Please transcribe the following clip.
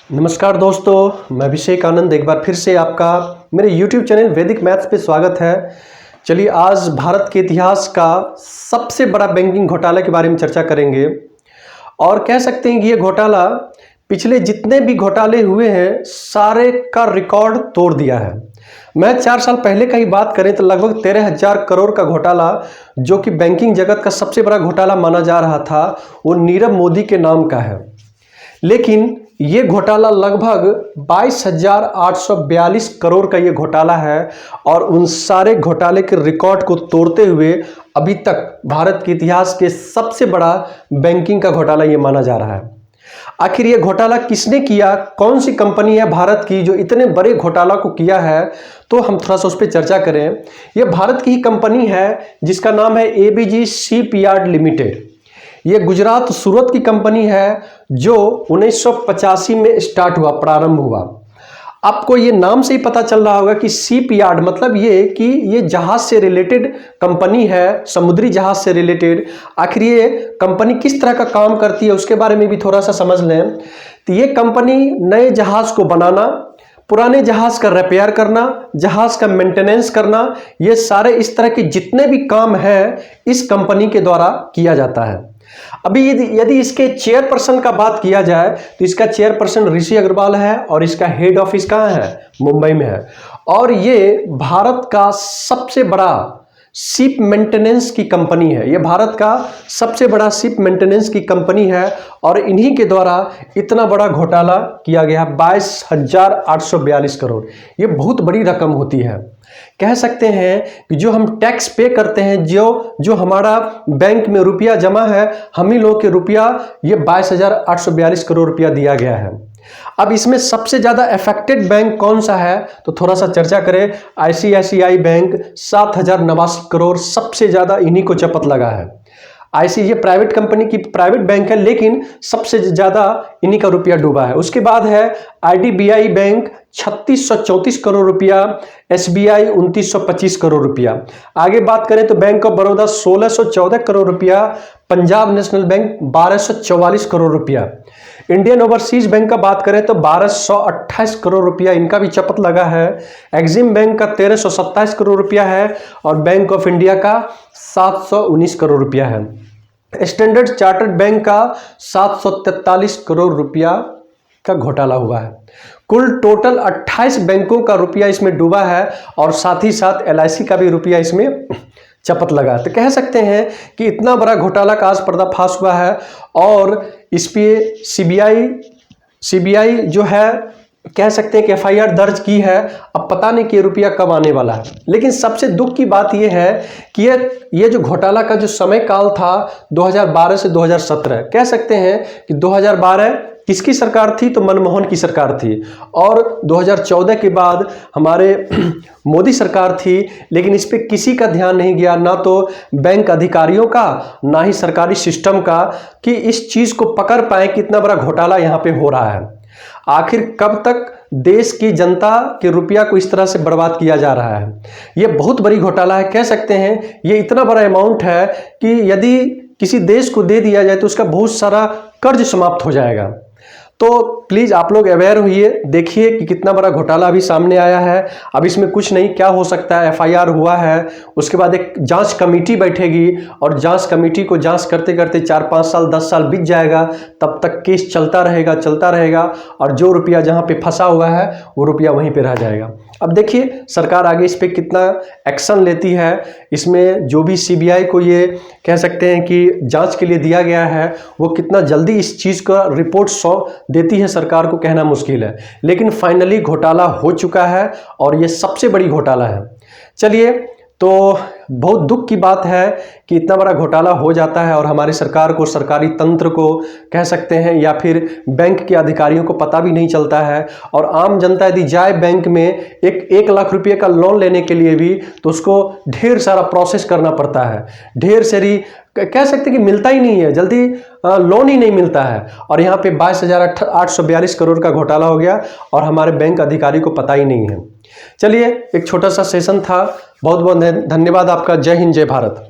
नमस्कार दोस्तों, मैं अभिषेक आनंद एक बार फिर से आपका मेरे YouTube चैनल वैदिक मैथ्स पे स्वागत है। चलिए आज भारत के इतिहास का सबसे बड़ा बैंकिंग घोटाला के बारे में चर्चा करेंगे और कह सकते हैं कि ये घोटाला पिछले जितने भी घोटाले हुए हैं सारे का रिकॉर्ड तोड़ दिया है। मैं 4 साल पहले का ही बात करें तो लगभग 13,000 करोड़ का घोटाला जो कि बैंकिंग जगत का सबसे बड़ा घोटाला माना जा रहा था वो नीरव मोदी के नाम का है, लेकिन ये घोटाला लगभग 22,842 करोड़ का ये घोटाला है और उन सारे घोटाले के रिकॉर्ड को तोड़ते हुए अभी तक भारत के इतिहास के सबसे बड़ा बैंकिंग का घोटाला ये माना जा रहा है। आखिर ये घोटाला किसने किया, कौन सी कंपनी है भारत की जो इतने बड़े घोटाला को किया है, तो हम थोड़ा सा उस पर चर्चा करें। ये भारत की ही कंपनी है जिसका नाम है एबीजी शिपयार्ड लिमिटेड। ये गुजरात सूरत की कंपनी है जो 1985 में स्टार्ट हुआ, प्रारंभ हुआ। आपको ये नाम से ही पता चल रहा होगा कि शिपयार्ड मतलब ये कि ये जहाज से रिलेटेड कंपनी है, समुद्री जहाज से रिलेटेड। आखिर ये कंपनी किस तरह का काम करती है उसके बारे में भी थोड़ा सा समझ लें। तो ये कंपनी नए जहाज को बनाना, पुराने जहाज का रिपेयर करना, जहाज का मेंटेनेंस करना, ये सारे इस तरह के जितने भी काम हैं इस कंपनी के द्वारा किया जाता है। अभी यदि इसके चेयरपर्सन का बात किया जाए तो इसका चेयरपर्सन ऋषि अग्रवाल है और इसका हेड ऑफिस कहाँ है, मुंबई में है। और ये भारत का सबसे बड़ा शिप मेंटेनेंस की कंपनी है। ये भारत का सबसे बड़ा शिप मेंटेनेंस की कंपनी है और इन्हीं के द्वारा इतना बड़ा घोटाला किया गया 22,842 करोड़। ये बहुत बड़ी रकम होती है। कह सकते हैं कि जो हम टैक्स पे करते हैं, जो हमारा बैंक में रुपया जमा है, हम ही लोग के रुपया ये 22,842 करोड़ रुपया दिया गया है। अब इसमें सबसे ज्यादा अफेक्टेड बैंक कौन सा है तो थोड़ा सा चर्चा करें। आईसीआईसीआई बैंक 7,089 करोड़, सबसे ज्यादा इन्हीं को चपत लगा है। ये प्राइवेट कंपनी की प्राइवेट बैंक है लेकिन सबसे ज्यादा इन्हीं का रुपया डूबा है। उसके बाद है आईडीबीआई बैंक 3,634 करोड़ रुपया, एसबीआई 2,925 करोड़ रुपया। आगे बात करें तो बैंक ऑफ बड़ौदा 1,614 करोड़ रुपया, पंजाब नेशनल बैंक 1,244 करोड़ रुपया। इंडियन ओवरसीज बैंक का बात करें तो 1,228 करोड़ रुपया इनका भी चपत लगा है। एक्सिम बैंक का 1,327 करोड़ रुपया है और बैंक ऑफ इंडिया का 719 करोड़ रुपया है। स्टैंडर्ड चार्टर्ड बैंक का 743 करोड़ रुपया का घोटाला हुआ है। कुल टोटल 28 बैंकों का रुपया इसमें डूबा है और साथ ही साथ एलआईसी का भी रुपया इसमें चपत लगा। तो कह सकते हैं कि इतना बड़ा घोटाला का आज पर्दाफाश हुआ है और इस पे सीबीआई जो है कह सकते हैं कि एफआईआर दर्ज की है। अब पता नहीं कि रुपया कब आने वाला है, लेकिन सबसे दुख की बात यह है कि ये जो घोटाला का जो समय काल था 2012 से 2017, कह सकते हैं कि 2012 किसकी सरकार थी तो मनमोहन की सरकार थी और 2014 के बाद हमारे मोदी सरकार थी, लेकिन इस पे किसी का ध्यान नहीं गया, ना तो बैंक अधिकारियों का ना ही सरकारी सिस्टम का, कि इस चीज को पकड़ पाए कि इतना बड़ा घोटाला यहाँ पे हो रहा है। आखिर कब तक देश की जनता के रुपया को इस तरह से बर्बाद किया जा रहा है। ये बहुत बड़ी घोटाला है। कह सकते हैं ये इतना बड़ा अमाउंट है कि यदि किसी देश को दे दिया जाए तो उसका बहुत सारा कर्ज समाप्त हो जाएगा। तो प्लीज आप लोग अवेयर होइए, देखिए कि कितना बड़ा घोटाला अभी सामने आया है। अब इसमें कुछ नहीं, क्या हो सकता है, एफआईआर हुआ है, उसके बाद एक जांच कमेटी बैठेगी और जांच कमेटी को जांच करते करते 4-5 साल 10 साल बीत जाएगा, तब तक केस चलता रहेगा और जो रुपया जहां पे फंसा हुआ है वो रुपया वहीं पे रह जाएगा। अब देखिए सरकार आगे इस पे कितना एक्शन लेती है। इसमें जो भी सीबीआई को ये कह सकते हैं कि जांच के लिए दिया गया है वो कितना जल्दी इस चीज़ का रिपोर्ट देती है सरकार को कहना मुश्किल है, लेकिन फाइनली घोटाला हो चुका है और ये सबसे बड़ी घोटाला है। चलिए, तो बहुत दुख की बात है कि इतना बड़ा घोटाला हो जाता है और हमारी सरकार को, सरकारी तंत्र को कह सकते हैं या फिर बैंक के अधिकारियों को पता भी नहीं चलता है। और आम जनता यदि जाए बैंक में एक लाख रुपये का लोन लेने के लिए भी तो उसको ढेर सारा प्रोसेस करना पड़ता है, ढेर सारी कह सकते हैं कि मिलता ही नहीं है, जल्दी लोन ही नहीं मिलता है। और यहाँ पे 22,842 करोड़ का घोटाला हो गया और हमारे बैंक अधिकारी को पता ही नहीं है। चलिए, एक छोटा सा सेशन था। बहुत बहुत धन्यवाद आपका। जय हिंद, जय भारत।